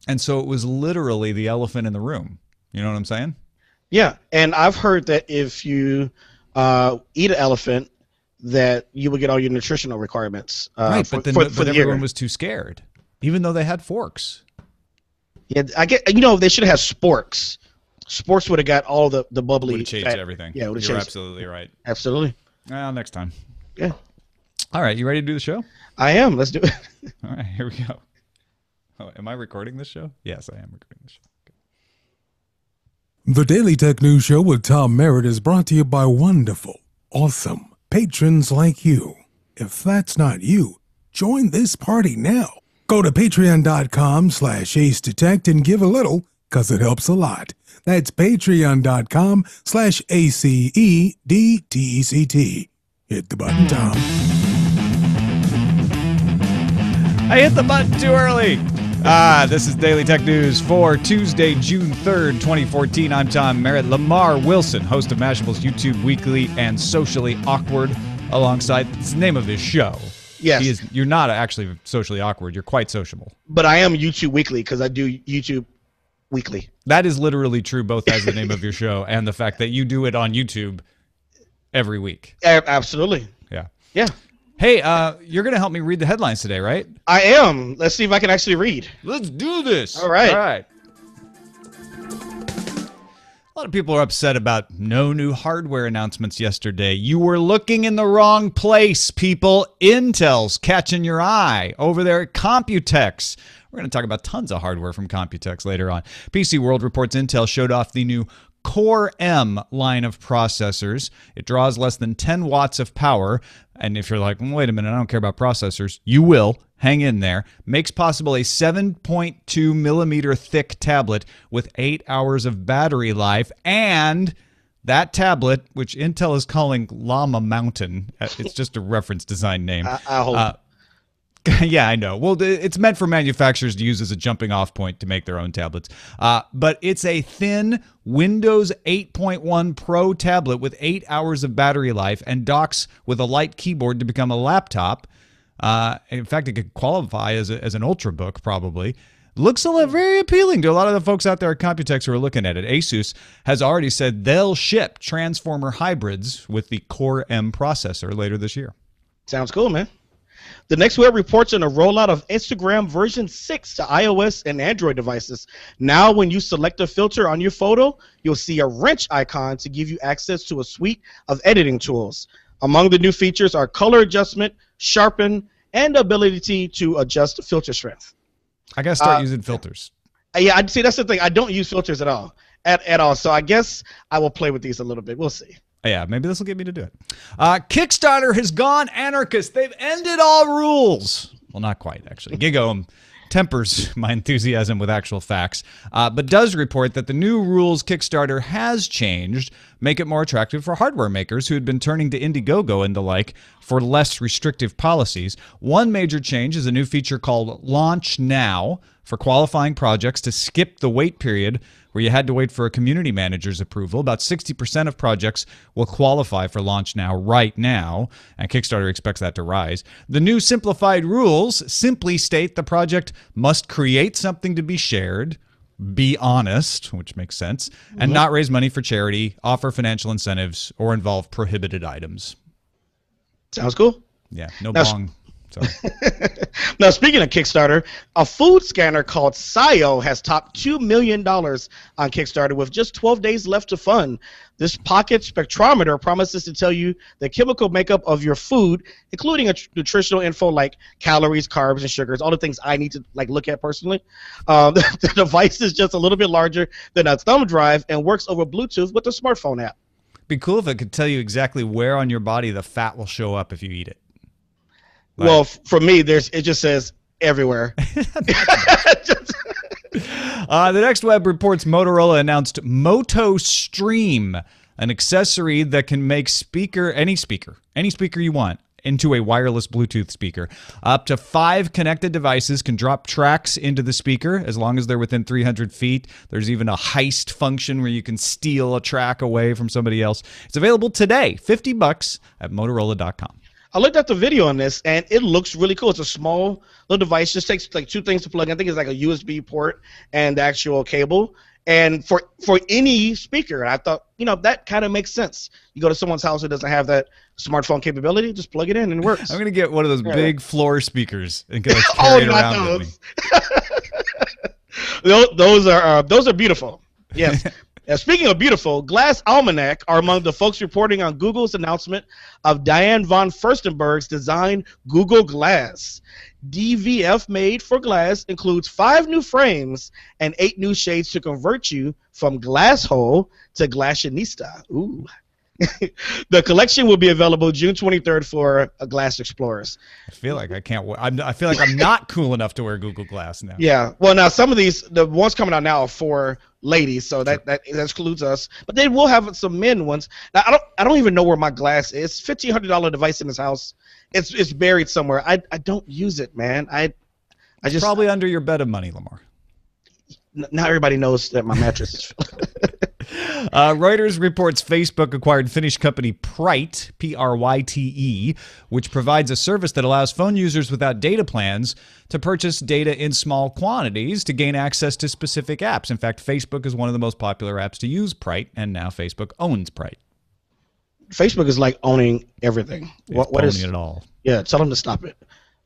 And so it was literally the elephant in the room. You know what I'm saying? Yeah, and I've heard that if you eat an elephant, that you will get all your nutritional requirements Right, for, but then for but the everyone year. was too scared, even though they had forks. Yeah, I get. They should have had sporks. Sporks would have got all the Would bubbly have changed fat. everything. Yeah, would have You're changed. absolutely right. Absolutely. Well, next time. Yeah, All right, you ready to do the show? I am. Let's do it. All right, here we go. Oh, am I recording this show? Yes, I am recording this show. The Daily Tech News Show with Tom Merritt is brought to you by wonderful, awesome patrons like you. If that's not you, join this party now. Go to patreon.com/acedetect and give a little, because it helps a lot. That's patreon.com/ACEDTECT. Hit the button, Tom. I hit the button too early. This is Daily Tech News for Tuesday, June 3rd, 2014. I'm Tom Merritt. Lamarr Wilson, host of Mashable's YouTube Weekly and Socially Awkward, alongside, it's the name of his show. Yes. You're not actually socially awkward. You're quite sociable. But I am YouTube Weekly because I do YouTube Weekly. That is literally true, both as the name of your show and the fact that you do it on YouTube every week. Absolutely. Yeah. Yeah. Hey, you're going to help me read the headlines today, right? I am. Let's see if I can actually read. Let's do this. All right. All right. A lot of people are upset about no new hardware announcements yesterday. You were looking in the wrong place, people. Intel's catching your eye over there at Computex. We're going to talk about tons of hardware from Computex later on. PC World reports Intel showed off the new Core M line of processors. It draws less than 10 watts of power. And if you're like, wait a minute, I don't care about processors, you will. Hang in there. Makes possible a 7.2 millimeter thick tablet with 8 hours of battery life. And that tablet, which Intel is calling Llama Mountain, it's just a reference design name. I hope. Yeah, I know. Well, it's meant for manufacturers to use as a jumping off point to make their own tablets. But it's a thin Windows 8.1 Pro tablet with 8 hours of battery life and docks with a light keyboard to become a laptop. In fact, it could qualify as an Ultrabook probably. Looks very appealing to a lot of the folks out there at Computex who are looking at it. Asus has already said they'll ship Transformer hybrids with the Core M processor later this year. Sounds cool, man. The Next Web reports on a rollout of Instagram version 6 to iOS and Android devices. Now, when you select a filter on your photo, you'll see a wrench icon to give you access to a suite of editing tools. Among the new features are color adjustment, sharpen, and the ability to adjust filter strength. I got to start using filters. Yeah, I'd say that's the thing. I don't use filters at all. At all. So I guess I will play with these a little bit. We'll see. Yeah, maybe this will get me to do it. Kickstarter has gone anarchist. They've ended all rules. Well, not quite, actually. Gigo tempers my enthusiasm with actual facts, but does report that the new rules Kickstarter has changed make it more attractive for hardware makers who had been turning to Indiegogo and the like for less restrictive policies. One major change is a new feature called Launch Now for qualifying projects to skip the wait period where you had to wait for a community manager's approval. About 60% of projects will qualify for Launch Now right now, and Kickstarter expects that to rise. The new simplified rules simply state the project must create something to be shared, be honest, which makes sense, and not raise money for charity, offer financial incentives, or involve prohibited items. Sounds cool. Yeah, no Now, bong. Sorry. Now, speaking of Kickstarter, a food scanner called Sio has topped $2 million on Kickstarter with just 12 days left to fund. This pocket spectrometer promises to tell you the chemical makeup of your food, including nutritional info like calories, carbs, and sugars, all the things I need to look at personally. The device is just a little bit larger than a thumb drive and works over Bluetooth with a smartphone app. Be cool if it could tell you exactly where on your body the fat will show up if you eat it. Well, for me, it just says everywhere. The Next Web reports Motorola announced Moto Stream, an accessory that can make any speaker you want, into a wireless Bluetooth speaker. Up to 5 connected devices can drop tracks into the speaker as long as they're within 300 feet. There's even a heist function where you can steal a track away from somebody else. It's available today, $50 at Motorola.com. I looked at the video on this, and it looks really cool. It's a small little device. Just takes like 2 things to plug in. I think it's like a USB port and the actual cable. And for any speaker, I thought, that kind of makes sense. You go to someone's house who doesn't have that smartphone capability, just plug it in and it works. I'm gonna get one of those big floor speakers and get carry it around with me. Those are beautiful. Yes. Now, speaking of beautiful, Glass Almanac are among the folks reporting on Google's announcement of Diane von Furstenberg's design Google Glass. DVF made for Glass includes 5 new frames and 8 new shades to convert you from glass hole to glassionista. Ooh. The collection will be available June 23rd for Glass Explorers. I feel like I can't. I feel like I'm not cool enough to wear Google Glass now. Yeah. Well, now some of these, the ones coming out now are for ladies, so that excludes us. But they will have some men ones. Now I don't even know where my glass is. $1,500 device in this house. It's buried somewhere. I don't use it, man. I just probably under your bed of money, Lamarr. Now everybody knows that my mattress is filled. Reuters reports Facebook acquired Finnish company Pryte, Pryte, which provides a service that allows phone users without data plans to purchase data in small quantities to gain access to specific apps. In fact, Facebook is one of the most popular apps to use Pryte, and now Facebook owns Pryte. Facebook is like owning everything. What is it all? Yeah, tell them to stop it.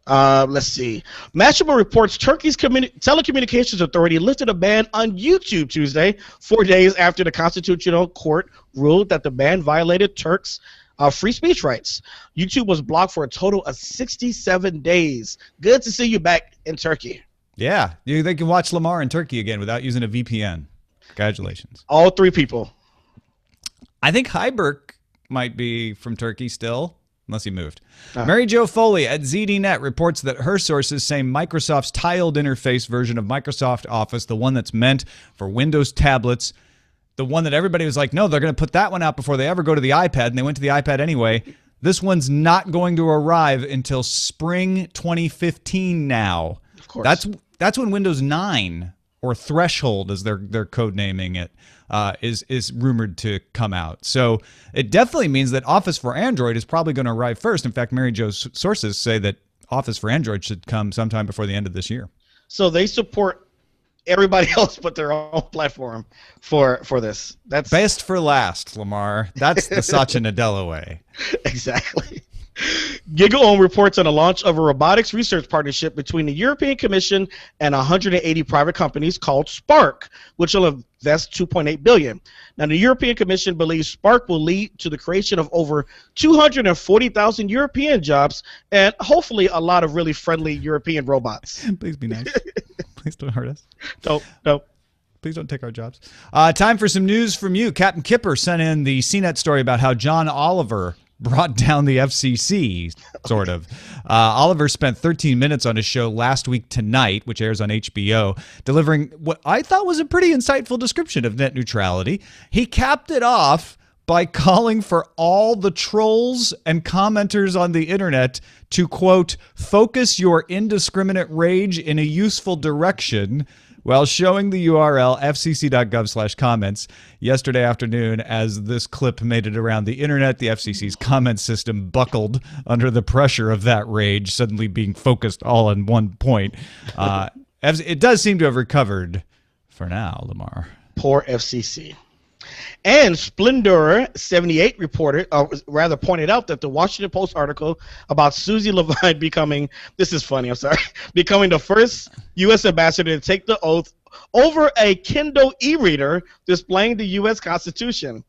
Let's see. Mashable reports Turkey's telecommunications authority lifted a ban on YouTube Tuesday, 4 days after the Constitutional Court ruled that the ban violated Turks' free speech rights. YouTube was blocked for a total of 67 days. Good to see you back in Turkey. Yeah, they can watch Lamarr in Turkey again without using a VPN. Congratulations. All 3 people. I think Heiberg might be from Turkey still. Unless he moved. Mary Jo Foley at ZDNet reports that her sources say Microsoft's tiled interface version of Microsoft Office, the one that's meant for Windows tablets, the one that everybody was like, no, they're going to put that one out before they ever go to the iPad, and they went to the iPad anyway. This one's not going to arrive until spring 2015 now. Of course. That's when Windows 9, or Threshold as they're code naming it, is rumored to come out. So it definitely means that Office for Android is probably going to arrive first. In fact, Mary Jo's sources say that Office for Android should come sometime before the end of this year. So they support everybody else but their own platform for this. That's best for last, Lamarr. That's the Satya Nadella way. Exactly. GigaOM reports on the launch of a robotics research partnership between the European Commission and 180 private companies called Spark, which will invest $2.8 billion. Now, the European Commission believes Spark will lead to the creation of over 240,000 European jobs and hopefully a lot of really friendly European robots. Please be nice. Please don't hurt us. Don't. Please don't take our jobs. Time for some news from you. Captain Kipper sent in the CNET story about how John Oliver brought down the FCC, sort of. Oliver spent 13 minutes on his show Last Week Tonight, which airs on HBO, delivering what I thought was a pretty insightful description of net neutrality. He capped it off by calling for all the trolls and commenters on the internet to, quote, focus your indiscriminate rage in a useful direction, while showing the URL fcc.gov/comments. Yesterday afternoon, as this clip made it around the internet, the FCC's comment system buckled under the pressure of that rage suddenly being focused all on one point. It does seem to have recovered for now, Lamarr. Poor FCC. And Splendor78 pointed out that the Washington Post article about Susie Levine becoming the first U.S. ambassador to take the oath over a Kindle e-reader displaying the U.S. Constitution.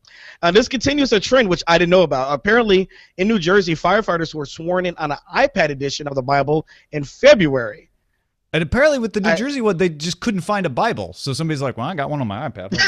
This continues a trend which I didn't know about. Apparently, in New Jersey, firefighters were sworn in on an iPad edition of the Bible in February. And apparently with the New Jersey one, they just couldn't find a Bible. So somebody's like, well, I got one on my iPad.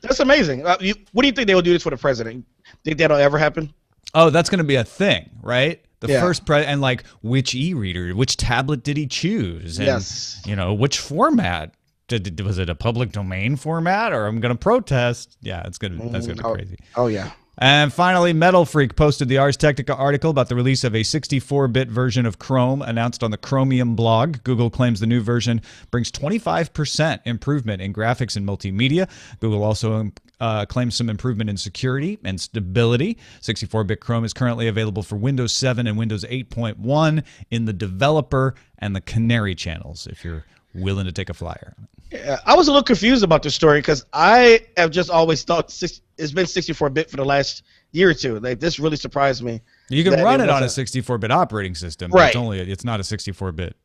That's amazing. What do you think they will do this for the president? Think that'll ever happen? Oh, that's going to be a thing, right? First and like which e-reader, which tablet did he choose? And, yes. Which format? Was it a public domain format or I'm going to protest? Yeah, that's going to be crazy. Oh, yeah. And finally, Metal Freak posted the Ars Technica article about the release of a 64-bit version of Chrome announced on the Chromium blog. Google claims the new version brings 25% improvement in graphics and multimedia. Google also claims some improvement in security and stability. 64-bit Chrome is currently available for Windows 7 and Windows 8.1 in the developer and the Canary channels, if you're willing to take a flyer. Yeah, I was a little confused about this story because I have just always thought it's been 64-bit for the last year or two. Like, this really surprised me. You can run it on a 64-bit operating system, but right? It's not a 64-bit.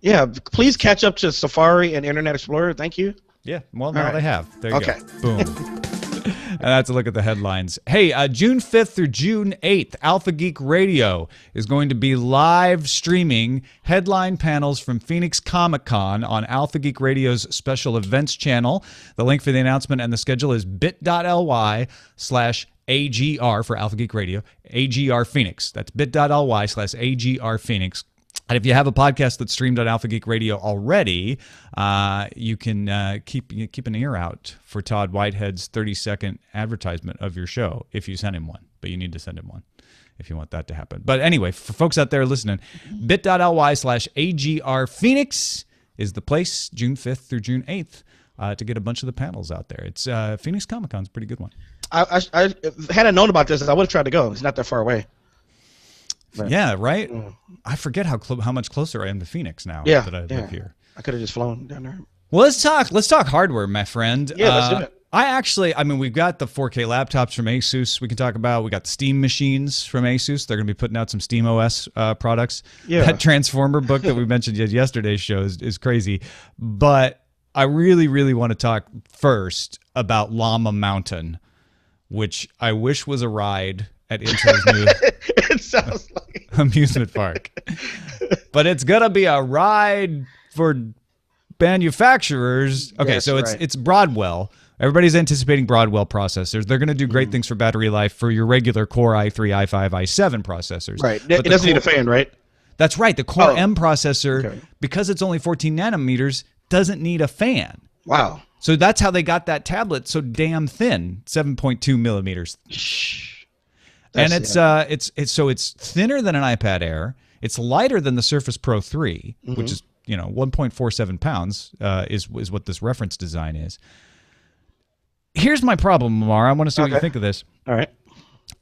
Yeah, please catch up to Safari and Internet Explorer. Thank you. Yeah, well, now they have. There you go. Boom. And that's a look at the headlines. Hey, June 5th through June 8th, Alpha Geek Radio is going to be live streaming headline panels from Phoenix Comic-Con on Alpha Geek Radio's special events channel. The link for the announcement and the schedule is bit.ly/AGR for Alpha Geek Radio, AGR Phoenix. That's bit.ly/AGR Phoenix. And if you have a podcast that's streamed on Alpha Geek Radio already, you can keep an ear out for Todd Whitehead's 30-second advertisement of your show if you send him one. But you need to send him one if you want that to happen. But anyway, for folks out there listening, bit.ly/AGR Phoenix is the place, June 5th through June 8th, to get a bunch of the panels out there. It's Phoenix Comic-Con's a pretty good one. I had I known about this, I would have tried to go. It's not that far away. But, yeah, right? I forget how much closer I am to Phoenix now that I live here. I could have just flown down there. Well, let's talk hardware, my friend. Yeah, let's do it. We've got the 4K laptops from Asus we can talk about. We got the Steam machines from Asus. They're going to be putting out some Steam OS products. Yeah. That Transformer book that we mentioned yesterday's show is crazy. But I really, really want to talk first about Llama Mountain, which I wish was a ride at Intel's new it sounds like amusement park. But it's going to be a ride for manufacturers. Okay, yes, so it's Broadwell. Everybody's anticipating Broadwell processors. They're going to do great things for battery life for your regular Core i3, i5, i7 processors. Right. It doesn't need a fan, right? That's right. The Core M processor, because it's only 14 nanometers, doesn't need a fan. Wow. So that's how they got that tablet so damn thin, 7.2 millimeters. And it's thinner than an iPad Air. It's lighter than the Surface Pro 3, which is 1.47 pounds is what this reference design is. Here's my problem, Lamarr. I want to see what you think of this. All right.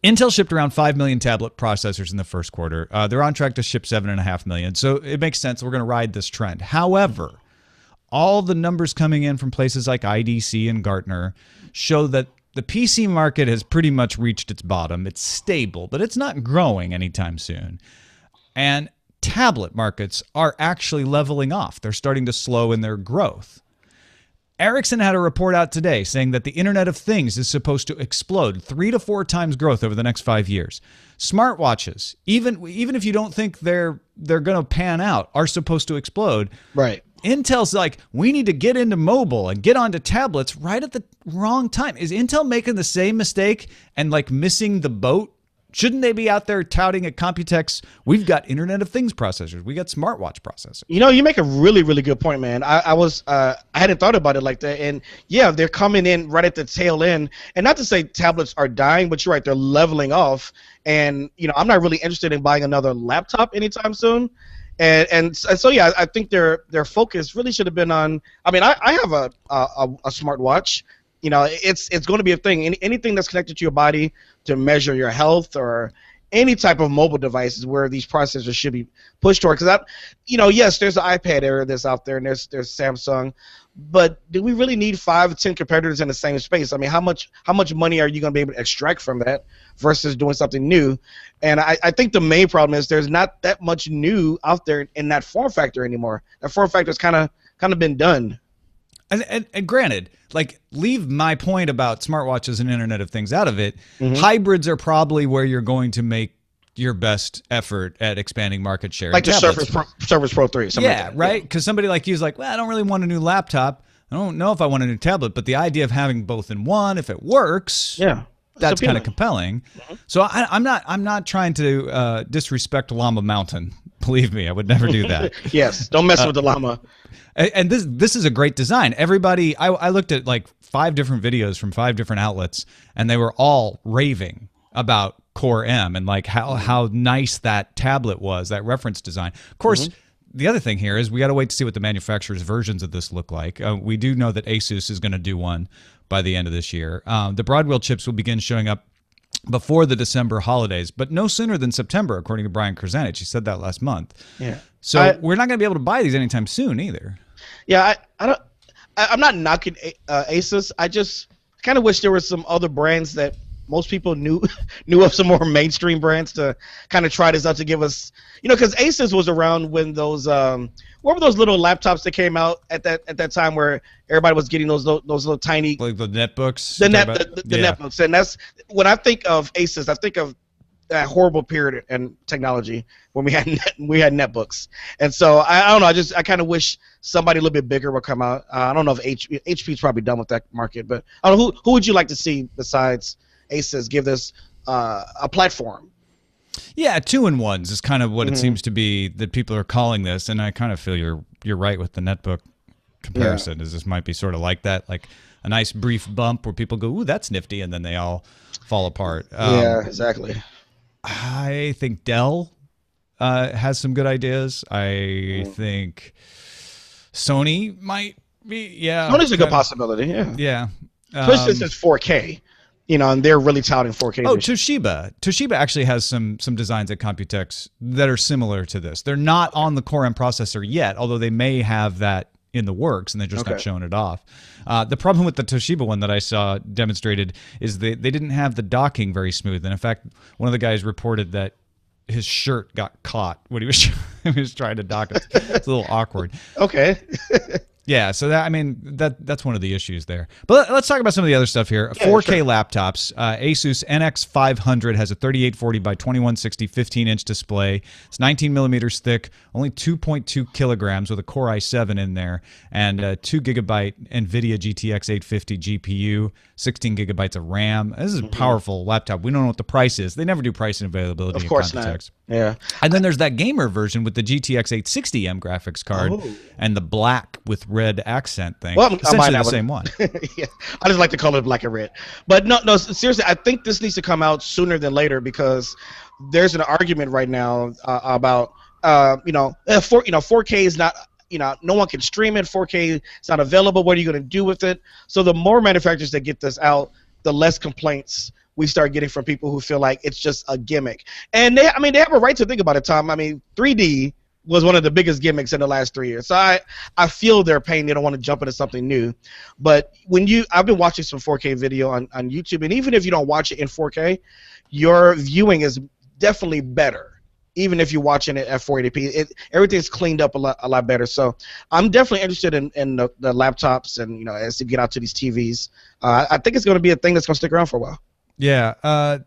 Intel shipped around 5 million tablet processors in the first quarter. They're on track to ship 7.5 million, so it makes sense. We're going to ride this trend. However, all the numbers coming in from places like IDC and Gartner show that the PC market has pretty much reached its bottom. It's stable, but it's not growing anytime soon. And tablet markets are actually leveling off. They're starting to slow in their growth. Ericsson had a report out today saying that the Internet of Things is supposed to explode 3 to 4 times growth over the next 5 years. Smartwatches, even if you don't think they're going to pan out, are supposed to explode. Right. Intel's like, we need to get into mobile and get onto tablets right at the wrong time. Is Intel making the same mistake and like missing the boat? Shouldn't they be out there touting at Computex, we've got Internet of Things processors, we got smartwatch processors? You make a really, really good point, man. I hadn't thought about it like that. And yeah, they're coming in right at the tail end. And not to say tablets are dying, but you're right, they're leveling off. And I'm not really interested in buying another laptop anytime soon. And so yeah, I think their focus really should have been on. I mean, I have a smartwatch. It's going to be a thing. Anything that's connected to your body to measure your health or any type of mobile devices where these processors should be pushed toward. Because yes, there's an iPad Air that's out there, and there's Samsung, but do we really need 5 or 10 competitors in the same space? I mean, how much money are you going to be able to extract from that versus doing something new? And I think the main problem is there's not that much new out there in that form factor anymore. That form factor's kind of been done. And granted, like, leave my point about smartwatches and Internet of Things out of it. Hybrids are probably where you're going to make your best effort at expanding market share. Like the Surface Pro 3. Yeah, like right? Because somebody like you is like, well, I don't really want a new laptop. I don't know if I want a new tablet, but the idea of having both in one, if it works, that's kind of compelling. So I'm not trying to disrespect Llama Mountain. Believe me, I would never do that. Yes, don't mess with the Llama. And this is a great design. Everybody, I looked at like 5 different videos from 5 different outlets, and they were all raving about Core M and like how nice that tablet was, that reference design. Of course, the other thing here is we got to wait to see what the manufacturer's versions of this look like. We do know that Asus is going to do one by the end of this year. The Broadwell chips will begin showing up before the December holidays, but no sooner than September, according to Brian Krzanich. He said that last month. Yeah. So we're not going to be able to buy these anytime soon either. Yeah, I'm not knocking Asus. I just kind of wish there were some other brands that most people knew of, some more mainstream brands to kind of try this out to give us, because Asus was around when those what were those little laptops that came out at that time where everybody was getting those little tiny, like the netbooks, the netbooks, and that's when I think of Asus, I think of that horrible period in technology when we had netbooks. And so I don't know, I kind of wish somebody a little bit bigger would come out. I don't know if HP's probably done with that market, but I don't know, who would you like to see besides Asus give this a platform? Yeah, 2-in-1s is kind of what it seems to be that people are calling this, and I kind of feel you're right with the netbook comparison. Is this might be sort of like that, like a nice brief bump where people go, "Ooh, that's nifty," and then they all fall apart. Yeah, exactly. I think Dell has some good ideas. I think Sony might be. Yeah, Sony's a good possibility. Yeah. Yeah. Especially since it's 4K. And they're really touting 4K. Oh, Toshiba. Toshiba actually has some designs at Computex that are similar to this. They're not on the Core M processor yet, although they may have that in the works, and they're just not showing it off. The problem with the Toshiba one that I saw demonstrated is they didn't have the docking very smooth. And in fact, one of the guys reported that his shirt got caught when he was trying to dock it. It's a little awkward. Okay. Yeah, so that's one of the issues there. But let's talk about some of the other stuff here. Yeah, 4K laptops. Asus NX500 has a 3840 by 2160 15-inch display. It's 19 millimeters thick, only 2.2 kilograms with a Core i7 in there, and 2 gigabyte NVIDIA GTX 850 GPU, 16 gigabytes of RAM. This is a powerful laptop. We don't know what the price is. They never do price and availability. Of course not. Yeah. And then there's that gamer version with the GTX 860M graphics card and the black with red accent thing. Well, essentially the same one. Yeah, I just like the color black and red. But no, seriously, I think this needs to come out sooner than later because there's an argument right now about 4K is not. No one can stream it. 4K is not available. What are you going to do with it? So the more manufacturers that get this out, the less complaints we start getting from people who feel like it's just a gimmick. And they have a right to think about it, Tom. 3D was one of the biggest gimmicks in the last 3 years. So I feel their pain. They don't want to jump into something new. But I've been watching some 4K video on YouTube, and even if you don't watch it in 4K, your viewing is definitely better. Even if you're watching it at 480p, everything's cleaned up a lot better. So I'm definitely interested in the laptops and as you get out to these TVs. I think it's going to be a thing that's going to stick around for a while. Yeah,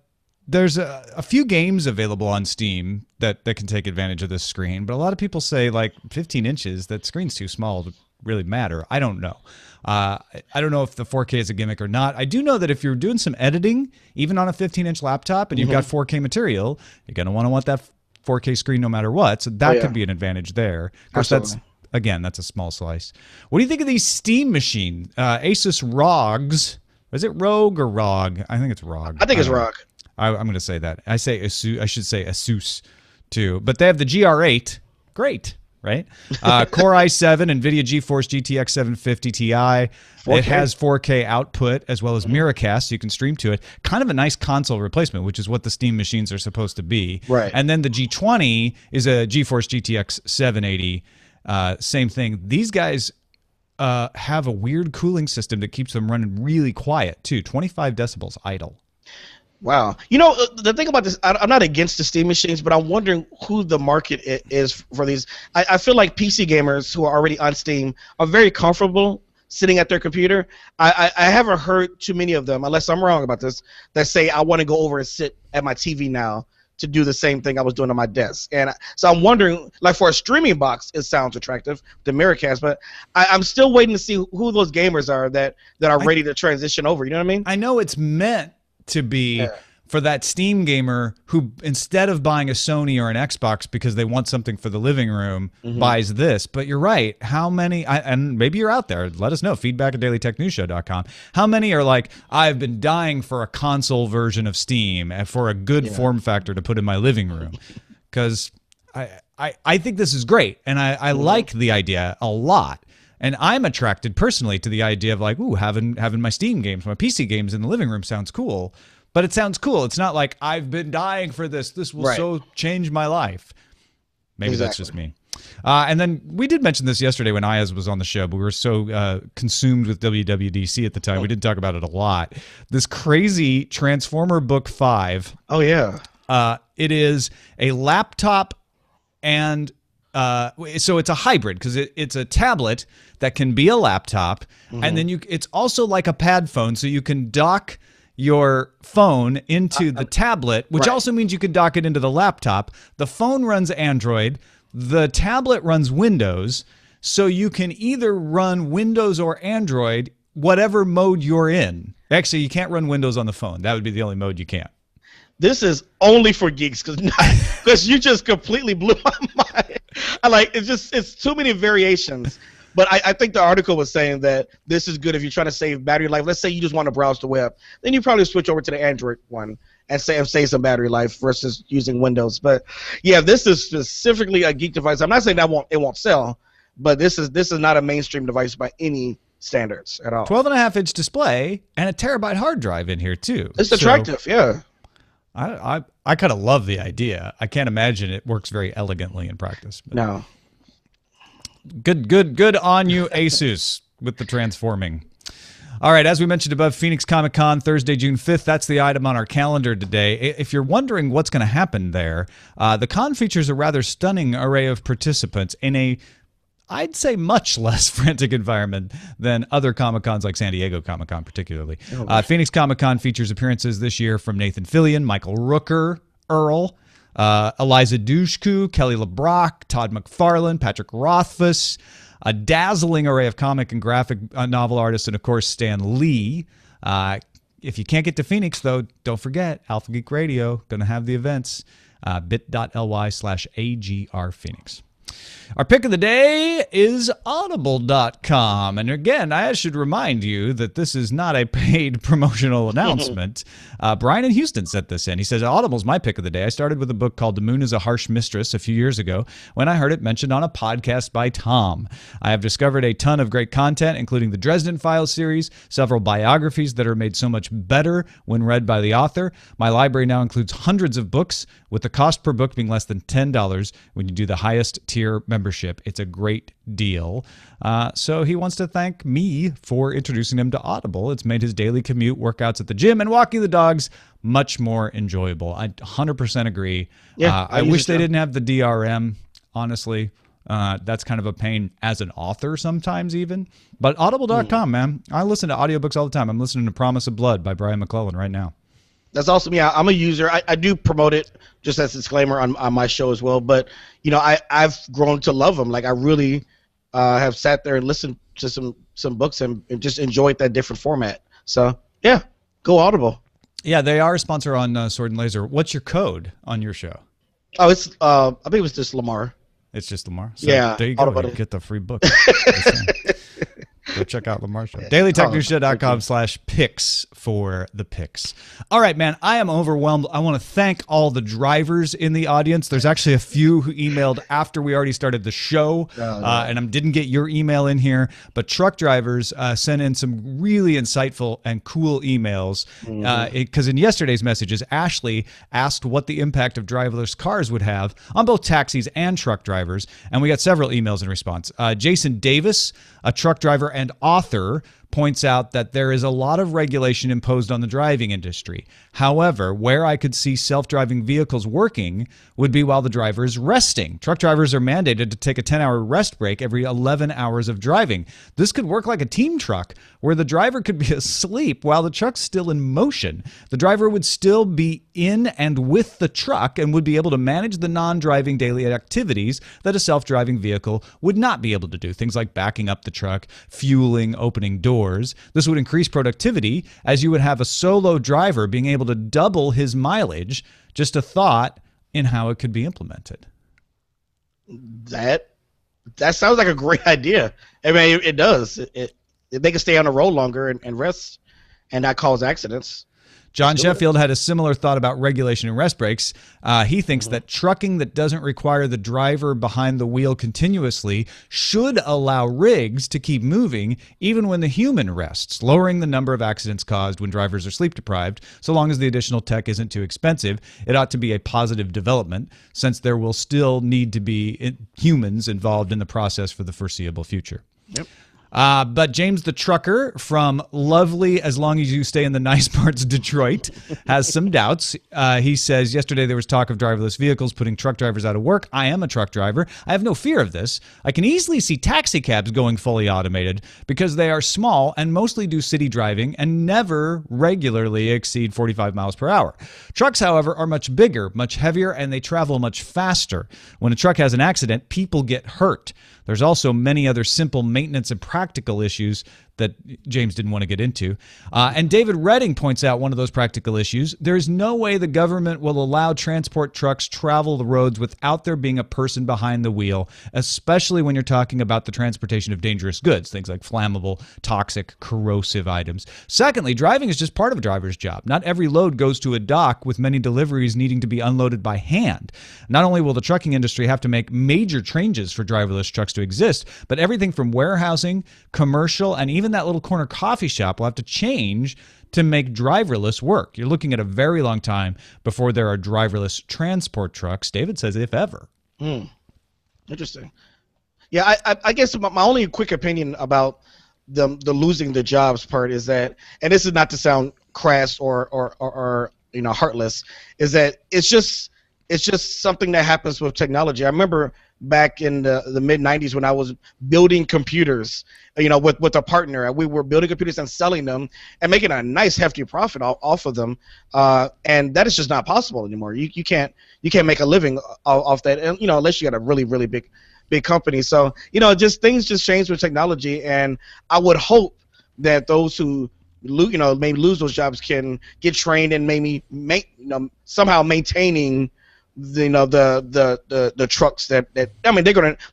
there's a few games available on Steam that can take advantage of this screen, but a lot of people say like 15 inches, that screen's too small to really matter. I don't know. I don't know if the 4K is a gimmick or not. I do know that if you're doing some editing, even on a 15-inch laptop, and you've got 4K material, you're going to want that 4K screen no matter what, so that could be an advantage there. Of course, that's a small slice. What do you think of these Steam machines? Asus ROGs. Is it Rogue or ROG? I think it's ROG. I think it's ROG. I'm going to say that. I say Asus. I should say Asus too. But they have the GR8. Great, right? Core i7, NVIDIA GeForce GTX 750 Ti. 4K. It has 4K output as well as Miracast, so you can stream to it. Kind of a nice console replacement, which is what the Steam machines are supposed to be. Right. And then the G20 is a GeForce GTX 780. Same thing. These guys have a weird cooling system that keeps them running really quiet too. 25 decibels idle. Wow. The thing about this, I'm not against the Steam machines, but I'm wondering who the market is for these. I feel like PC gamers who are already on Steam are very comfortable sitting at their computer. I haven't heard too many of them, unless I'm wrong about this, that say I want to go over and sit at my TV now to do the same thing I was doing on my desk. And so I'm wondering, like for a streaming box, it sounds attractive, the Miracast, but I'm still waiting to see who those gamers are that are ready to transition over. You know what I mean? I know it's meant to be for that Steam gamer who, instead of buying a Sony or an Xbox because they want something for the living room, buys this. But you're right. How many, and maybe you're out there, let us know, feedback@dailytechnewsshow.com. How many are like, I've been dying for a console version of Steam and for a good form factor to put in my living room? Because I think this is great, and I like the idea a lot. And I'm attracted personally to the idea of like, ooh, having my Steam games, my PC games in the living room sounds cool. But it sounds cool. It's not like I've been dying for this. This will so change my life. Maybe that's just me. And then we did mention this yesterday when Ayaz was on the show, but we were so consumed with WWDC at the time. We didn't talk about it a lot. This crazy Transformer Book 5. Oh, yeah. It is a laptop and so it's a hybrid because it's a tablet that can be a laptop. And then it's also like a pad phone, so you can dock your phone into the tablet, which also means you could dock it into the laptop. The phone runs Android. The tablet runs Windows. So you can either run Windows or Android, whatever mode you're in. Actually, you can't run Windows on the phone. That would be the only mode you can't. This is only for geeks because you just completely blew my mind. It's too many variations. But I think the article was saying that this is good if you're trying to save battery life. Let's say you just want to browse the web. Then you probably switch over to the Android one and save some battery life versus using Windows. But yeah, this is specifically a geek device. I'm not saying it won't sell, but this is not a mainstream device by any standards at all. 12.5-inch display and a terabyte hard drive in here too. It's attractive, yeah. I kind of love the idea. I can't imagine it works very elegantly in practice. But. No. Good on you, Asus, with the transforming. All right, as we mentioned above, Phoenix Comic-Con, Thursday, June 5th. That's the item on our calendar today. If you're wondering what's going to happen there, the con features a rather stunning array of participants in a, I'd say, much less frantic environment than other Comic-Cons like San Diego Comic-Con particularly. Phoenix Comic-Con features appearances this year from Nathan Fillion, Michael Rooker, Earl, Eliza Dushku, Kelly LeBrock, Todd McFarlane, Patrick Rothfuss, a dazzling array of comic and graphic novel artists, and of course Stan Lee. If you can't get to Phoenix, though, don't forget Alpha Geek Radio going to have the events. bit.ly/AGRPhoenix. Our pick of the day is Audible.com. And again, I should remind you that this is not a paid promotional announcement. Brian in Houston sent this in. He says, Audible's my pick of the day. I started with a book called The Moon is a Harsh Mistress a few years ago when I heard it mentioned on a podcast by Tom. I have discovered a ton of great content, including the Dresden Files series, several biographies that are made so much better when read by the author. My library now includes hundreds of books, with the cost per book being less than $10 when you do the highest tier membership. It's a great deal. So he wants to thank me for introducing him to Audible. It's made his daily commute, workouts at the gym, and walking the dogs much more enjoyable. I 100% agree. Yeah, I wish they didn't have the DRM, honestly. That's kind of a pain as an author sometimes even. But Audible.com, man. I listen to audiobooks all the time. I'm listening to Promise of Blood by Brian McClellan right now. That's awesome. Yeah, I'm a user. I do promote it just as a disclaimer on my show as well. But, you know, I've grown to love them. Like, I really have sat there and listened to some books and just enjoyed that different format. So, yeah, go Audible. Yeah, they are a sponsor on Sword and Laser. What's your code on your show? Oh, it's I think it was just Lamarr. It's just Lamarr? So yeah. There you go. You get the free book. Go check out Lamarr's show. DailyTechNewsShow.com/picks for the picks. All right, man. I am overwhelmed. I want to thank all the drivers in the audience. There's actually a few who emailed after we already started the show, and I didn't get your email in here. But truck drivers sent in some really insightful and cool emails. Because in yesterday's messages, Ashley asked what the impact of driverless cars would have on both taxis and truck drivers, and we got several emails in response. Jason Davis, a truck driver and author, points out that there is a lot of regulation imposed on the driving industry. However, where I could see self-driving vehicles working would be while the driver is resting. Truck drivers are mandated to take a 10-hour rest break every 11 hours of driving. This could work like a team truck, where the driver could be asleep while the truck's still in motion. The driver would still be in and with the truck and would be able to manage the non-driving daily activities that a self-driving vehicle would not be able to do. Things like backing up the truck, fueling, opening doors. stores. This would increase productivity as you would have a solo driver being able to double his mileage. Just a thought in how it could be implemented. That sounds like a great idea. I mean, it does. They can stay on the road longer and rest and not cause accidents. John Sheffield had a similar thought about regulation and rest breaks. He thinks that trucking that doesn't require the driver behind the wheel continuously should allow rigs to keep moving even when the human rests, lowering the number of accidents caused when drivers are sleep deprived. So long as the additional tech isn't too expensive, it ought to be a positive development since there will still need to be humans involved in the process for the foreseeable future. Yep. But James the trucker from lovely, as long as you stay in the nice parts of Detroit, has some doubts. He says, yesterday there was talk of driverless vehicles putting truck drivers out of work. I am a truck driver. I have no fear of this. I can easily see taxi cabs going fully automated because they are small and mostly do city driving and never regularly exceed 45 miles per hour. Trucks, however, are much bigger, much heavier, and they travel much faster. When a truck has an accident, people get hurt. There's also many other simple maintenance and practical issues that James didn't want to get into. And David Redding points out one of those practical issues. There's no way the government will allow transport trucks travel the roads without there being a person behind the wheel, especially when you're talking about the transportation of dangerous goods, things like flammable, toxic, corrosive items. Secondly, driving is just part of a driver's job. Not every load goes to a dock, with many deliveries needing to be unloaded by hand. Not only will the trucking industry have to make major changes for driverless trucks to exist, but everything from warehousing, commercial, and even that little corner coffee shop will have to change to make driverless work. You're looking at a very long time before there are driverless transport trucks. David says, if ever. Interesting. Yeah, I guess my only quick opinion about the losing the jobs part is that, and this is not to sound crass or heartless, is that it's just something that happens with technology. I remember back in the mid-90s when I was building computers, with a partner. We were building computers and selling them and making a nice hefty profit off of them. And that is just not possible anymore. You can't make a living off that, and, unless you got a really, really big company. So, things just change with technology, and I would hope that those who maybe lose those jobs can get trained and maybe somehow maintaining the trucks that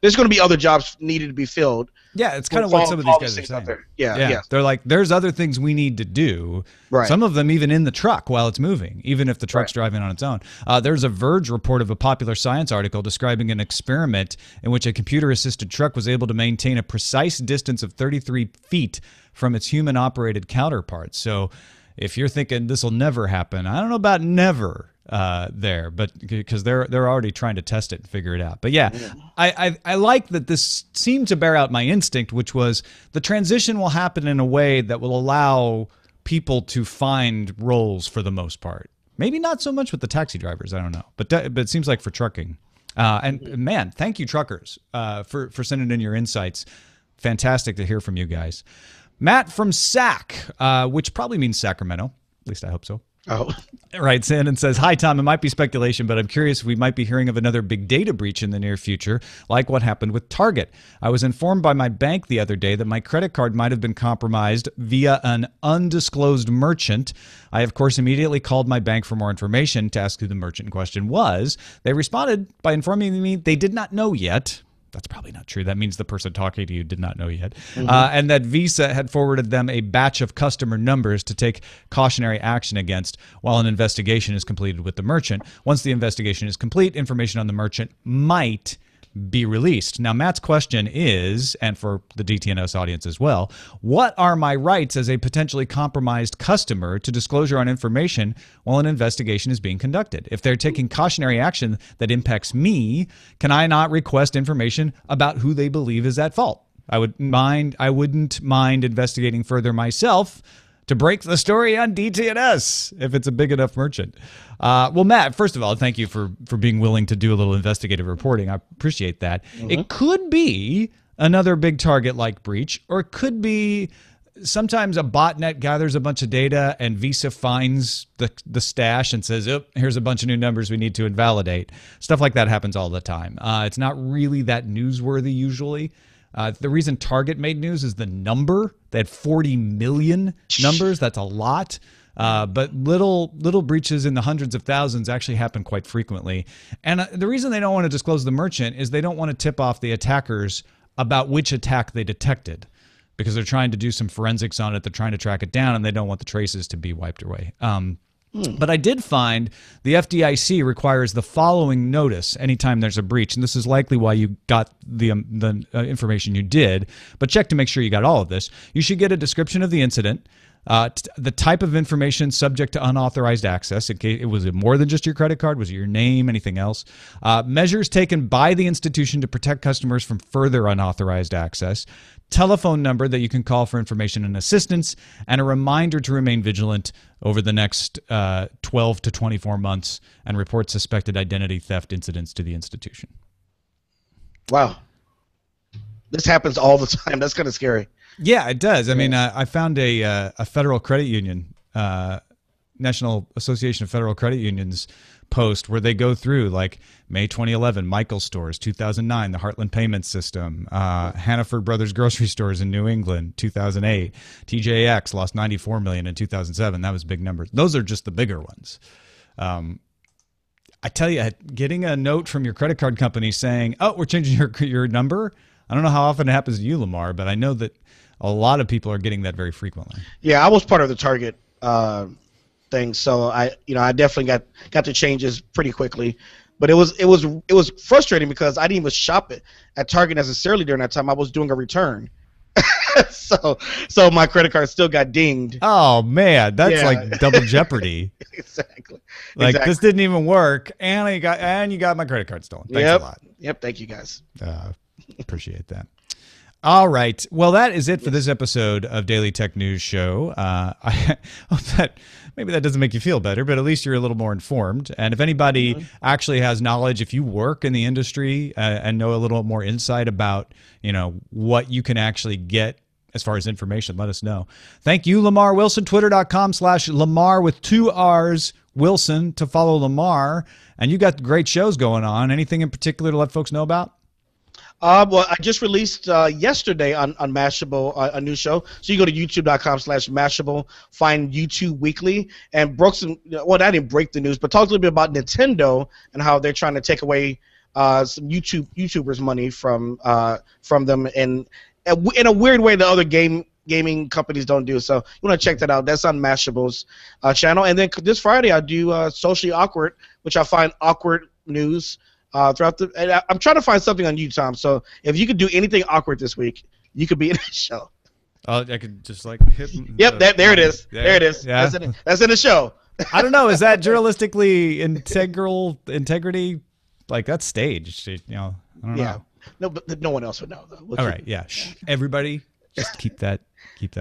there's gonna be other jobs needed to be filled. Yeah, it's kind of what some of these guys are saying. Yeah. They're like, there's other things we need to do. Right. Some of them even in the truck while it's moving, even if the truck's driving on its own. There's a Verge report of a popular science article describing an experiment in which a computer-assisted truck was able to maintain a precise distance of 33 feet from its human-operated counterparts. So if you're thinking this will never happen, I don't know about never. But because they're already trying to test it and figure it out. But yeah, I like that this seemed to bear out my instinct, which was the transition will happen in a way that will allow people to find roles for the most part. Maybe not so much with the taxi drivers, I don't know, but it seems like for trucking. And man, thank you, truckers, for sending in your insights. Fantastic to hear from you guys. Matt from Sac, which probably means Sacramento. At least I hope so. Oh. Writes in and says, "Hi, Tom. It might be speculation, but I'm curious if we might be hearing of another big data breach in the near future, like what happened with Target. I was informed by my bank the other day that my credit card might have been compromised via an undisclosed merchant. I, of course, immediately called my bank for more information to ask who the merchant in question was. They responded by informing me they did not know yet." That's probably not true. That means the person talking to you did not know yet. And that Visa had forwarded them a batch of customer numbers to take cautionary action against while an investigation is completed with the merchant. Once the investigation is complete, information on the merchant might be released. Now, Matt's question is, and for the DTNS audience as well, what are my rights as a potentially compromised customer to disclosure on information while an investigation is being conducted? If they're taking cautionary action that impacts me, can I not request information about who they believe is at fault? I wouldn't mind investigating further myself to break the story on DTNS if it's a big enough merchant. Well, Matt, first of all, thank you for being willing to do a little investigative reporting. I appreciate that. It could be another big Target-like breach, or it could be sometimes a botnet gathers a bunch of data and Visa finds the stash and says, oh, here's a bunch of new numbers we need to invalidate. Stuff like that happens all the time. It's not really that newsworthy usually. The reason Target made news is the number. They had 40 million numbers. That's a lot. But little breaches in the hundreds of thousands actually happen quite frequently. And the reason they don't want to disclose the merchant is they don't want to tip off the attackers about which attack they detected, because they're trying to do some forensics on it. They're trying to track it down, and they don't want the traces to be wiped away. But I did find the FDIC requires the following notice anytime there's a breach, and this is likely why you got the information you did, but check to make sure you got all of this. You should get a description of the incident, the type of information subject to unauthorized access. Was it more than just your credit card? Was it your name? Anything else? Measures taken by the institution to protect customers from further unauthorized access. Telephone number that you can call for information and assistance, and a reminder to remain vigilant over the next 12 to 24 months and report suspected identity theft incidents to the institution. Wow. This happens all the time. That's kind of scary. Yeah, it does. I mean, I found a federal credit union, National Association of Federal Credit Unions post where they go through like May 2011, Michael Stores, 2009, the Heartland Payment System, Hannaford Brothers Grocery Stores in New England, 2008, TJX lost $94 million in 2007. That was big numbers. Those are just the bigger ones. I tell you, getting a note from your credit card company saying, "Oh, we're changing your number." I don't know how often it happens to you, Lamarr, but I know that a lot of people are getting that very frequently. Yeah, I was part of the Target thing, so I definitely got the changes pretty quickly. But it was frustrating because I didn't even shop it at Target necessarily during that time. I was doing a return, so my credit card still got dinged. Oh man, that's like double jeopardy. Exactly. This didn't even work, and you got my credit card stolen. Thanks a lot. Yep. Thank you guys. Appreciate that. All right. Well, that is it for this episode of Daily Tech News Show. I hope that maybe that doesn't make you feel better, but at least you're a little more informed. And if anybody actually has knowledge, if you work in the industry and know a little more insight about, what you can actually get as far as information, let us know. Thank you, Lamarr Wilson, twitter.com/Lamarr with 2 R's Wilson to follow Lamarr. And you got great shows going on. Anything in particular to let folks know about? Well, I just released yesterday on Mashable a new show. So you go to youtube.com/Mashable, find YouTube Weekly, and broke some. Well, I didn't break the news, but talked a little bit about Nintendo and how they're trying to take away some YouTubers' money from them, and in a weird way that other gaming companies don't do. So you want to check that out. That's on Mashable's channel. And then this Friday I do Socially Awkward, which I find awkward news. And I'm trying to find something on you, Tom. So if you could do anything awkward this week, you could be in the show. I could just like hit. Yep, there it is. There it is. Yeah. That's in the show. I don't know. Is that journalistically integrity? Like that's staged. I don't know. No, but no one else would know though. All right. Yeah. Shh. Everybody, just keep that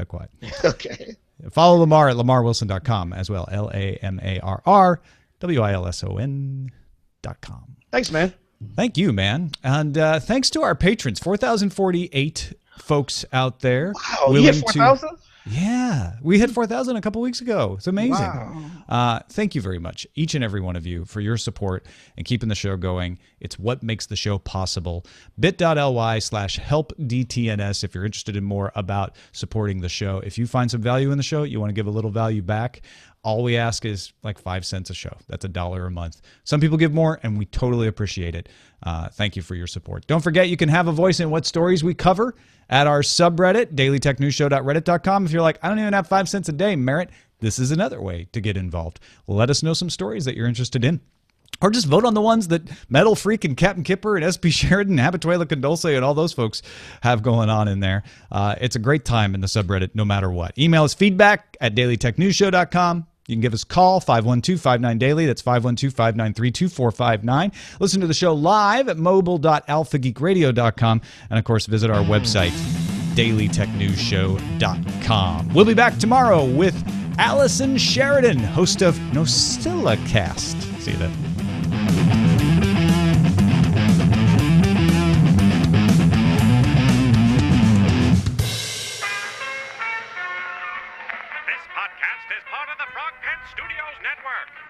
quiet. Okay. Follow Lamarr at lamarrwilson.com as well. LamarrWilson.com. Thanks, man. Thank you, man. And thanks to our patrons, 4,048 folks out there. Wow, you hit 4,000? Yeah, we hit 4,000 a couple weeks ago. It's amazing. Wow. Thank you very much, each and every one of you, for your support and keeping the show going. It's what makes the show possible. bit.ly/helpdtns if you're interested in more about supporting the show. If you find some value in the show, you want to give a little value back, all we ask is like 5 cents a show. That's $1 a month. Some people give more, and we totally appreciate it. Thank you for your support. Don't forget, you can have a voice in what stories we cover at our subreddit, dailytechnewsshow.reddit.com. If you're like, I don't even have 5 cents a day, Merritt, this is another way to get involved. Let us know some stories that you're interested in. Or just vote on the ones that Metal Freak and Captain Kipper and SP Sheridan, Habituela Condolce, and all those folks have going on in there. It's a great time in the subreddit no matter what. Email us feedback@dailytechnewsshow.com. You can give us a call, 512-59-DAILY. That's 512-593-2459. Listen to the show live at mobile.alphageekradio.com. And, of course, visit our website, dailytechnewsshow.com. We'll be back tomorrow with Allison Sheridan, host of NosillaCast. See you then.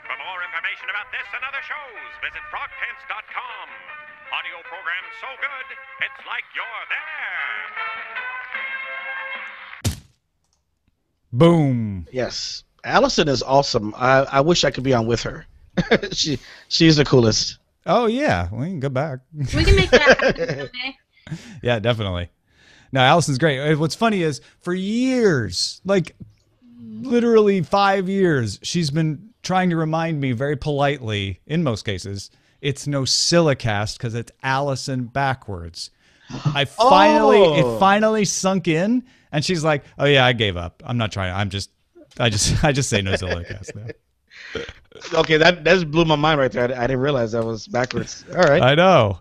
For more information about this and other shows, visit frogpants.com. audio program so good, it's like you're there. Boom. Yes. Allison is awesome. I wish I could be on with her. She's the coolest. Oh, yeah. We can go back. We can make that happen someday. Yeah, definitely. No, Allison's great. What's funny is for years, like literally 5 years, she's been trying to remind me very politely, in most cases, it's no Silicast because it's Allison backwards. It finally sunk in, and she's like, "Oh yeah, I gave up. I'm not trying. I just say no Silicast now." Okay, that blew my mind right there. I didn't realize that was backwards. All right, I know.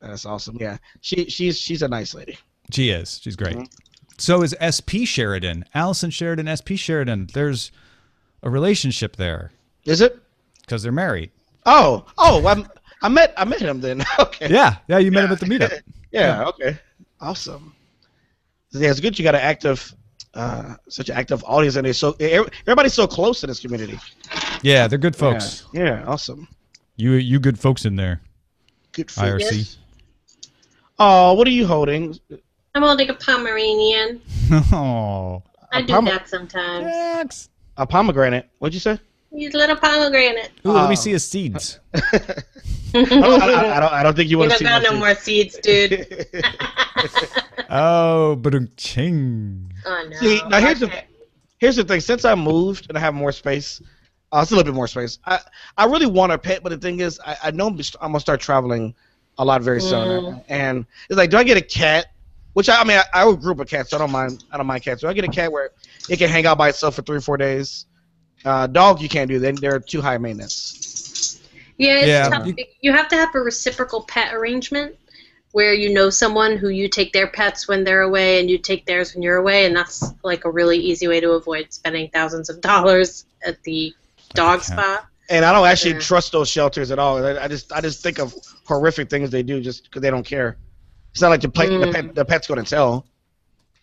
that's awesome. Yeah, she's a nice lady. She is. She's great. So is SP Sheridan. Allison Sheridan, SP Sheridan. There's a relationship there Is it? because they're married. Oh, I met him then. Okay. Yeah, you met him at the meetup. Yeah. Okay. Awesome. Yeah, it's good you got an active, such an active audience, and everybody's so close in this community. Yeah, they're good folks. Yeah. Awesome. You good folks in there. Good food. IRC. Oh, what are you holding? I'm holding a Pomeranian. Oh. I do that sometimes. Max. A pomegranate. What'd you say? He's a little pomegranate. Ooh, let me see his seeds. I don't think you We want to don't see got no more seeds, dude. Oh, ching. Oh no. See, now here's the thing. Since I moved and I have more space, it's a little bit more space. I really want a pet, but the thing is, I know I'm gonna start traveling a lot very soon, and it's like, do I get a cat? Which I mean, I have a group of cats, so I don't mind cats. Do I get a cat where it can hang out by itself for 3 or 4 days? Dog, you can't do. They're too high maintenance. Yeah, it's tough. You have to have a reciprocal pet arrangement where you know someone who you take their pets when they're away and you take theirs when you're away, and that's like a really easy way to avoid spending thousands of dollars at the dog spa. And I don't actually trust those shelters at all. I just think of horrific things they do just because they don't care. It's not like the pet's going to tell.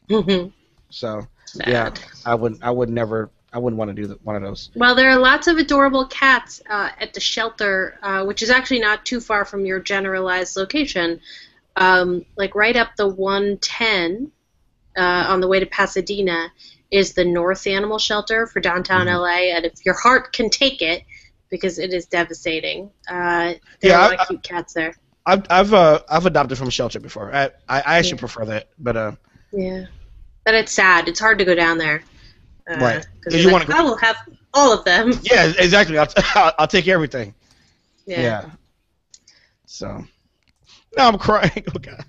Mm-hmm. So yeah, I wouldn't want to do one of those. Well, there are lots of adorable cats at the shelter, which is actually not too far from your generalized location. Like right up the 110 on the way to Pasadena is the North Animal Shelter for downtown LA, and if your heart can take it, because it is devastating. There are a lot of cute cats there. I've adopted from a shelter before. I actually prefer that, but yeah, but it's sad. It's hard to go down there. Right. Because you want to. I will have all of them. Yeah, exactly. I'll take everything. Yeah. So now I'm crying. Oh God.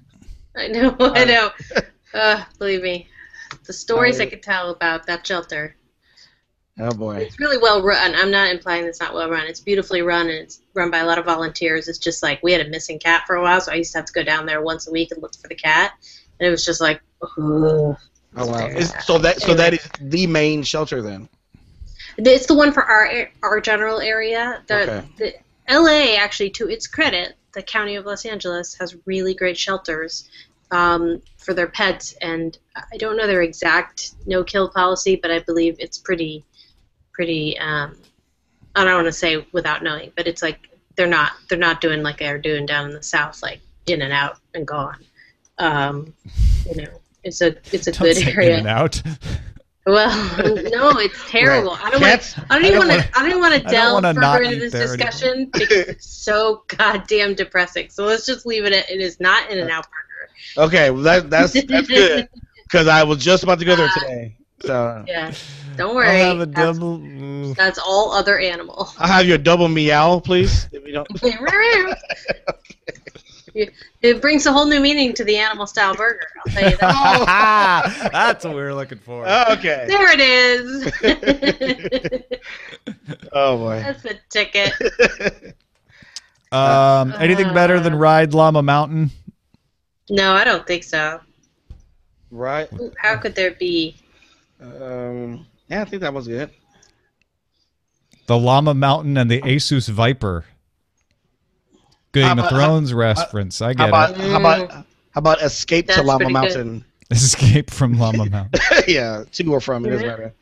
I know. Believe me, the stories I could tell about that shelter. Oh boy. It's really well run. I'm not implying it's not well run. It's beautifully run, and it's run by a lot of volunteers. It's just like we had a missing cat for a while, so I used to have to go down there once a week and look for the cat, and it was just like, oh wow. So that is the main shelter then. It's the one for our general area. The LA, actually, to its credit, the County of Los Angeles has really great shelters for their pets, and I don't know their exact no-kill policy, but I believe it's pretty. I don't want to say without knowing, but it's like they're not doing like they're doing down in the South, like in and out and gone. It's a good area. In and out. Well, no, it's terrible. Right. I don't even want to delve further into this discussion because it's so goddamn depressing. So let's just leave it at it is not in and out partner. Okay, well that's good because I was just about to go there today. So yeah, don't worry. I'll have a double. That's all other animal. I'll have your double meow, please. If you don't. It brings a whole new meaning to the animal style burger. I'll tell you that. That's what we were looking for. Okay. There it is. Oh boy. That's the ticket. Anything better than Ride Llama Mountain? No, I don't think so. Right. How could there be? Yeah, I think that was good. The Llama Mountain and the Asus Viper. Game of Thrones reference. I get it. How about Escape to Llama Mountain? Escape from Llama Mountain. Yeah, to or from. It doesn't matter.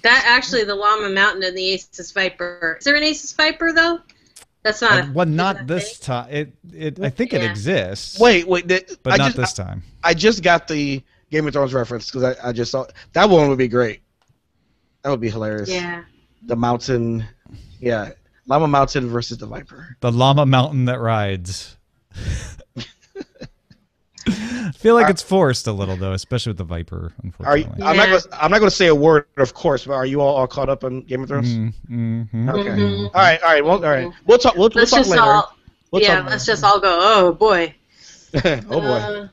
That actually, the Llama Mountain and the Asus Viper. Is there an Asus Viper though? That's not. Well, not this time. I think it exists. Wait. But not this time. I just got the Game of Thrones reference because I just saw that one would be great. That would be hilarious. Yeah. The mountain. Yeah. Llama Mountain versus the Viper. The llama mountain that rides. I feel like it's forced a little though, especially with the Viper. Unfortunately, I'm not going to say a word, of course. But are you all caught up on Game of Thrones? Mm-hmm. Okay. Mm-hmm. All right. Well, all right. We'll talk. We'll talk later. Let's just all go. Oh boy. Oh boy.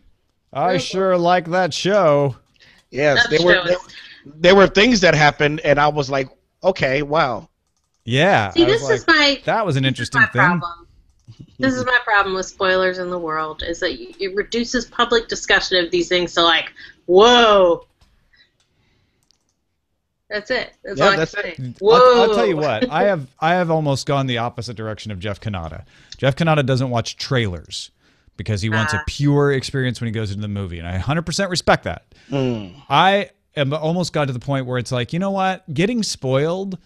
I sure like that show. Yes, there were things that happened, and I was like, okay, wow. Yeah. See, that was an interesting thing. Problem. This is my problem with spoilers in the world, is that it reduces public discussion of these things to like, whoa. That's it. That's all I can say. Whoa. I'll tell you what. I have almost gone the opposite direction of Jeff Kanata. Jeff Kanata doesn't watch trailers because he wants a pure experience when he goes into the movie, and I 100% respect that. I am almost got to the point where it's like, you know what? Getting spoiled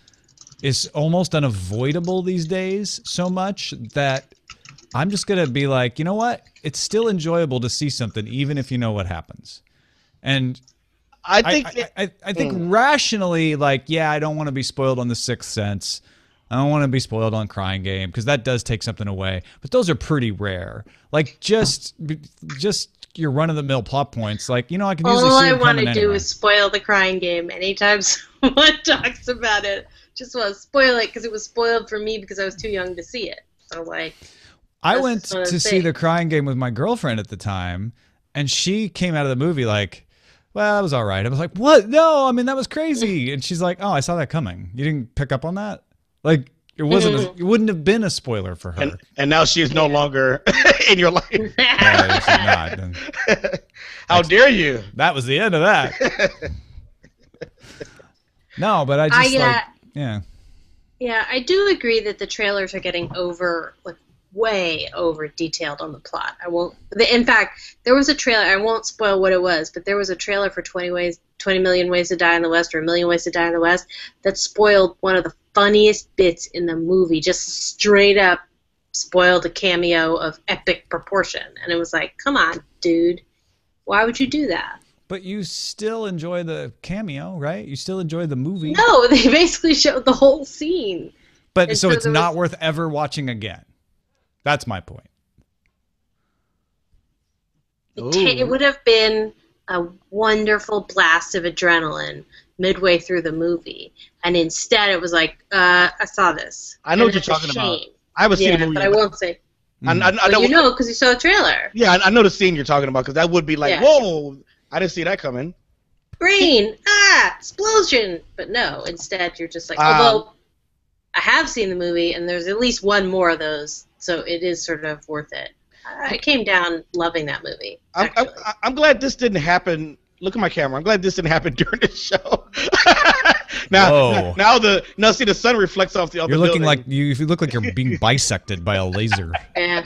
is almost unavoidable these days so much that I'm just going to be like, you know what? It's still enjoyable to see something even if you know what happens. And I think rationally, like, yeah, I don't want to be spoiled on The Sixth Sense. I don't want to be spoiled on Crying Game because that does take something away. But those are pretty rare. Like, just your run-of-the-mill plot points. Like, you know, I can usually see them coming anyway. All I want to do is spoil The Crying Game anytime someone talks about it. Just want to spoil it because it was spoiled for me because I was too young to see it. So, like, I went to see The Crying Game with my girlfriend at the time, and she came out of the movie like, well, that was all right. I was like, what? No, I mean, that was crazy. And she's like, oh, I saw that coming. You didn't pick up on that? Like, it wasn't. It wouldn't have been a spoiler for her. And now she is no longer in your life. Yeah, she's not. How dare you? That was the end of that. No, but I just yeah. Yeah, I do agree that the trailers are getting way over detailed on the plot. In fact, there was a trailer, I won't spoil what it was, but there was a trailer for 20 Million Ways to Die in the West, or A Million Ways to Die in the West, that spoiled one of the funniest bits in the movie, just straight up spoiled a cameo of epic proportion. And it was like, come on, dude. Why would you do that? But you still enjoy the cameo, right? You still enjoy the movie. No, they basically showed the whole scene. But so it's not worth ever watching again. That's my point. It would have been a wonderful blast of adrenaline midway through the movie, and instead it was like, I saw this. I know what you're talking about. I haven't seen the movie, but I won't say. I know you know because you saw the trailer. Yeah, I know the scene you're talking about because that would be like, whoa, I didn't see that coming. Green, explosion! But no, instead you're just like, although I have seen the movie, and there's at least one more of those, so it is sort of worth it. I came down loving that movie. I'm glad this didn't happen. Look at my camera. I'm glad this didn't happen during the show. Now see the sun reflects off the other. You're looking like you look like you're being bisected by a laser. Yeah.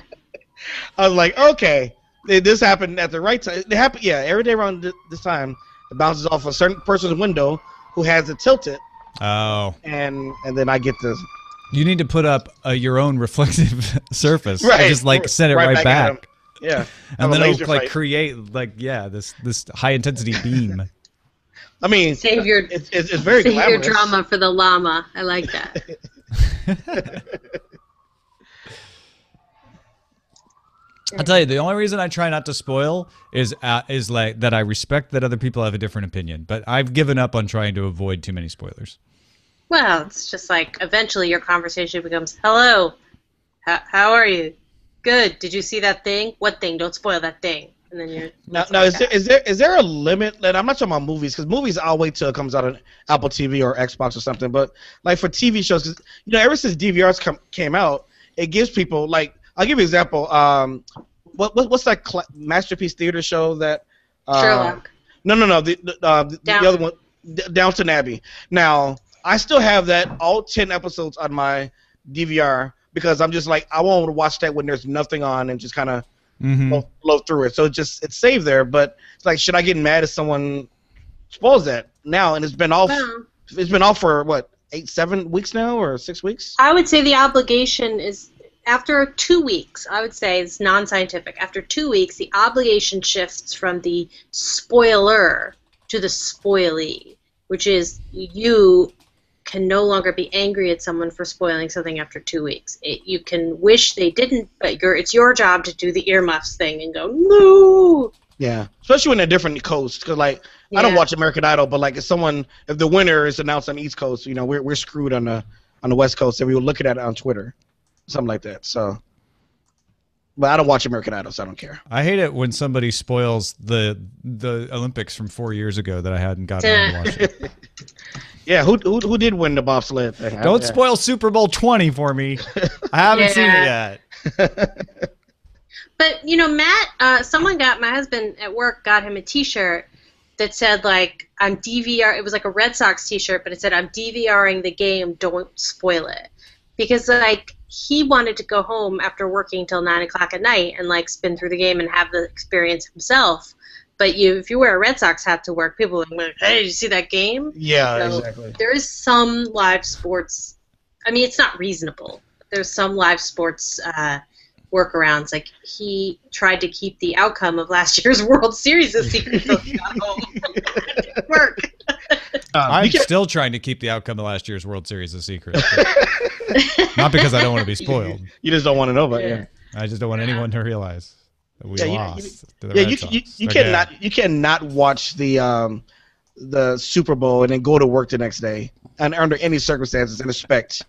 I was like, okay, this happened at the right time. It happened, every day around this time. It bounces off a certain person's window who has it tilted. Oh. And then I get this. You need to put up your own reflective surface. Right. Just like set it right back. Yeah. And then it'll like create this high intensity beam. I mean, it's very save glamorous. your drama for the llama. I like that. I'll tell you, the only reason I try not to spoil is like that I respect that other people have a different opinion, but I've given up on trying to avoid too many spoilers. Well, it's just like eventually your conversation becomes, hello, how are you? Good. Did you see that thing? What thing? Don't spoil that thing. And then you're now is there a limit? And I'm not talking about movies because movies I'll wait till it comes out on Apple TV or Xbox or something. But like for TV shows, cause, ever since DVRs came out, it gives people like I'll give you an example. What's that Masterpiece Theater show that? Sherlock. No. The other one, Downton Abbey. Now I still have that all 10 episodes on my DVR because I'm just like I won't watch that when there's nothing on and just kind of. Flow through it, so it's saved there. But it's like, should I get mad if someone spoils that now? And it's been off. It's been off for what 7 weeks now, or 6 weeks? I would say the obligation is after 2 weeks, I would say it's non-scientific. After 2 weeks, the obligation shifts from the spoiler to the spoilee, which is you can no longer be angry at someone for spoiling something after 2 weeks. You can wish they didn't, but it's your job to do the earmuffs thing and go, no! Yeah, especially when they're different coasts. Because, like, I don't watch American Idol, but, like, if the winner is announced on the East Coast, you know, we're screwed on the West Coast, and we were looking at it on Twitter. Something like that. So, but I don't watch American Idol, so I don't care. I hate it when somebody spoils the Olympics from 4 years ago that I hadn't gotten to watch it. Yeah, who did win the bobsled thing? Don't spoil Super Bowl 20 for me. I haven't seen it yet. But you know, Matt, my husband at work got him a T-shirt that said like I'm DVR. It was like a Red Sox T-shirt, but it said I'm DVRing the game. Don't spoil it. Because, like, he wanted to go home after working till 9 o'clock at night and, like, spin through the game and have the experience himself. But if you wear a Red Sox hat to work, people are like, hey, did you see that game? Yeah, so exactly. There is some live sports. I mean, it's not reasonable. There's some live sports workarounds. Like, he tried to keep the outcome of last year's World Series a secret until he got home. It didn't work. I'm still trying to keep the outcome of last year's World Series a secret. Not because I don't want to be spoiled. You just don't want to know about it. I just don't want anyone to realize that we lost. You cannot watch the Super Bowl and then go to work the next day and under any circumstances and expect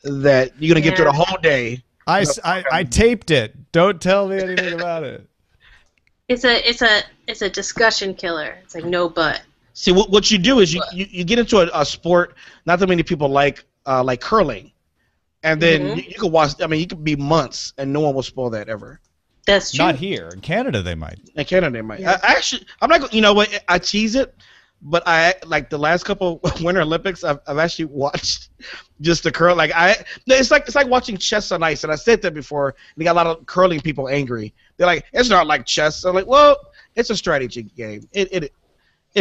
that you're gonna get through the whole day. I taped it. Don't tell me anything about it. It's a discussion killer. It's like no but. See, what you do is you get into a sport not that many people like curling, and then you can watch. I mean, you could be months and no one will spoil that ever. That's true. Not here. In Canada, they might. In Canada, they might. Yeah. I'm not. You know what? I tease it, but I like the last couple Winter Olympics. I've actually watched just the curl. It's like watching chess on ice. And I said that before. And they got a lot of curling people angry. They're like, it's not like chess. I'm like, well, it's a strategy game. It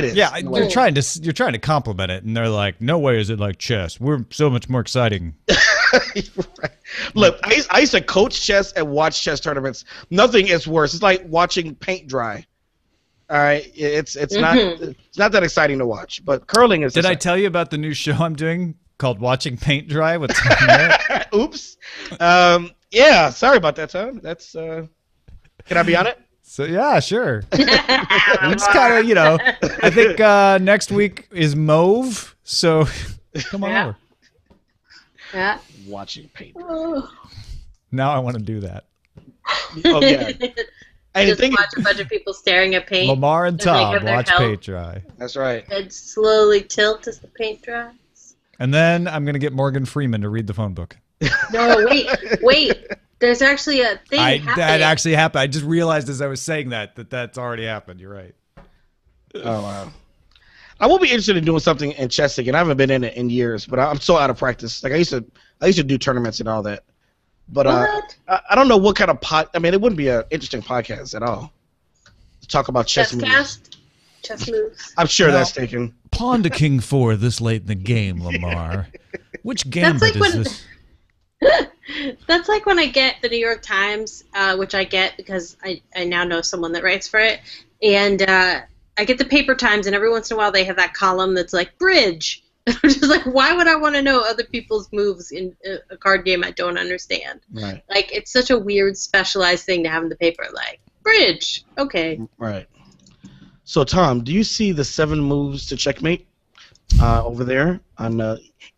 is. Yeah, you're trying to compliment it, and they're like, "No way is it like chess. We're so much more exciting." Right. Look, I used to coach chess and watch chess tournaments. Nothing is worse. It's like watching paint dry. All right, it's not that exciting to watch, but curling is. Did I tell you about the new show I'm doing called Watching Paint Dry with Tom Merritt? Oops. Yeah, sorry about that, Tom. That's. Can I be on it? So yeah, sure. It's kind of, you know, I think next week is Mauve, so come on over. Yeah. Watching paint. Now I want to do that. Oh yeah. Just watch a bunch of people staring at paint. Lamarr and Tom watch paint dry. That's right. And slowly tilt as the paint dries. And then I'm gonna get Morgan Freeman to read the phone book. No, wait. There's actually a thing happening. That actually happened. I just realized as I was saying that's already happened. You're right. Oh, wow. I will be interested in doing something in chess again. I haven't been in it in years, but I'm so out of practice. Like I used to do tournaments and all that. But I don't know what kind of I mean, it wouldn't be an interesting podcast at all. To talk about chess moves. Chess moves. I'm sure that's taken. Pawn to King 4 this late in the game, Lamarr. Which gambit is this? That's like when I get the New York Times, which I get because I now know someone that writes for it, and I get the Paper Times, and every once in a while they have that column that's like bridge. I'm just like, why would I want to know other people's moves in a card game I don't understand? Right. Like, it's such a weird, specialized thing to have in the paper. Like, bridge. Okay. Right. So, Tom, do you see the 7 moves to checkmate over there on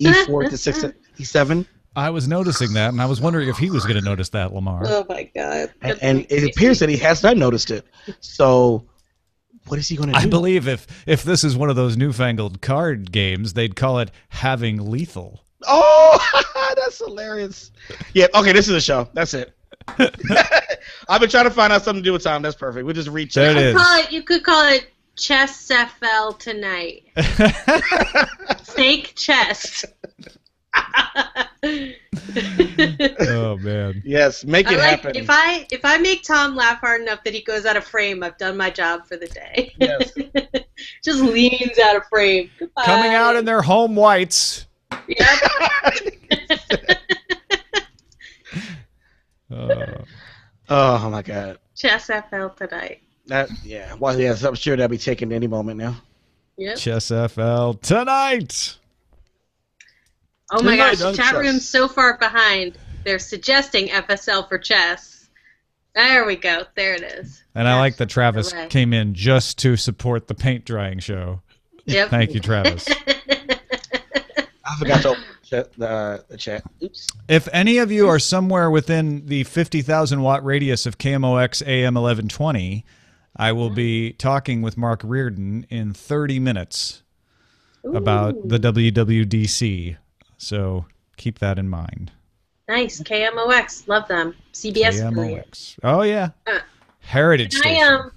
E4 to 6 E7? I was noticing that, and I was wondering if he was going to notice that, Lamarr. Oh, my God. And it appears that he has not noticed it. So, what is he going to do? I believe if this is one of those newfangled card games, they'd call it having lethal. Oh, that's hilarious. Yeah, okay, this is a show. That's it. I've been trying to find out something to do with Tom. That's perfect. We'll just reach there out. You could call it Chess FL tonight. Fake chess. Oh man. Yes, make it happen. If I make Tom laugh hard enough that he goes out of frame, I've done my job for the day. Yes. Just leans out of frame. Goodbye. Coming out in their home whites. Yep. Oh my God. Chess FL tonight. Well, yes, I'm sure that'll be taken any moment now. Yep. Chess FL tonight. Oh my Tonight gosh, on the chat chess. room's so far behind. They're suggesting FSL for chess. There we go. There it is. And I like that Travis Hooray. came in just to support the paint drying show. Yep. Thank you, Travis. I forgot to open the chat. Oops. If any of you are somewhere within the 50,000 watt radius of KMOX AM 1120, I will be talking with Mark Reardon in 30 minutes about the WWDC. So keep that in mind. Nice. KMOX. Love them. CBS affiliate. KMOX. Oh, yeah. Heritage Station.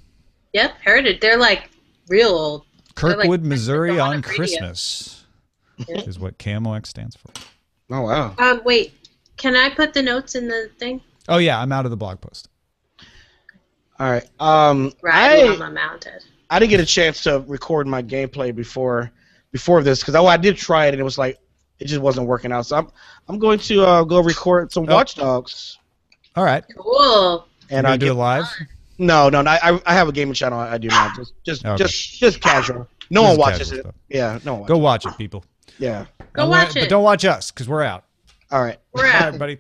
Yep, Heritage. They're like real old. Kirkwood, like Missouri on radio. Christmas is what KMOX stands for. Oh, wow. Wait. Can I put the notes in the thing? Oh, yeah. I'm out of the blog post. All right. Right. I'm mounted. I didn't get a chance to record my gameplay before this because I did try it and it was like it just wasn't working out. So I'm going to go record some Watch Dogs. All right. Cool. And I do it live. No. I have a gaming channel. I do not just casual. No one watches it. Stuff. Yeah, no one. Go watch it, people. Yeah. Go watch it. But don't watch us because we're out. All right. We're out. All right, buddy.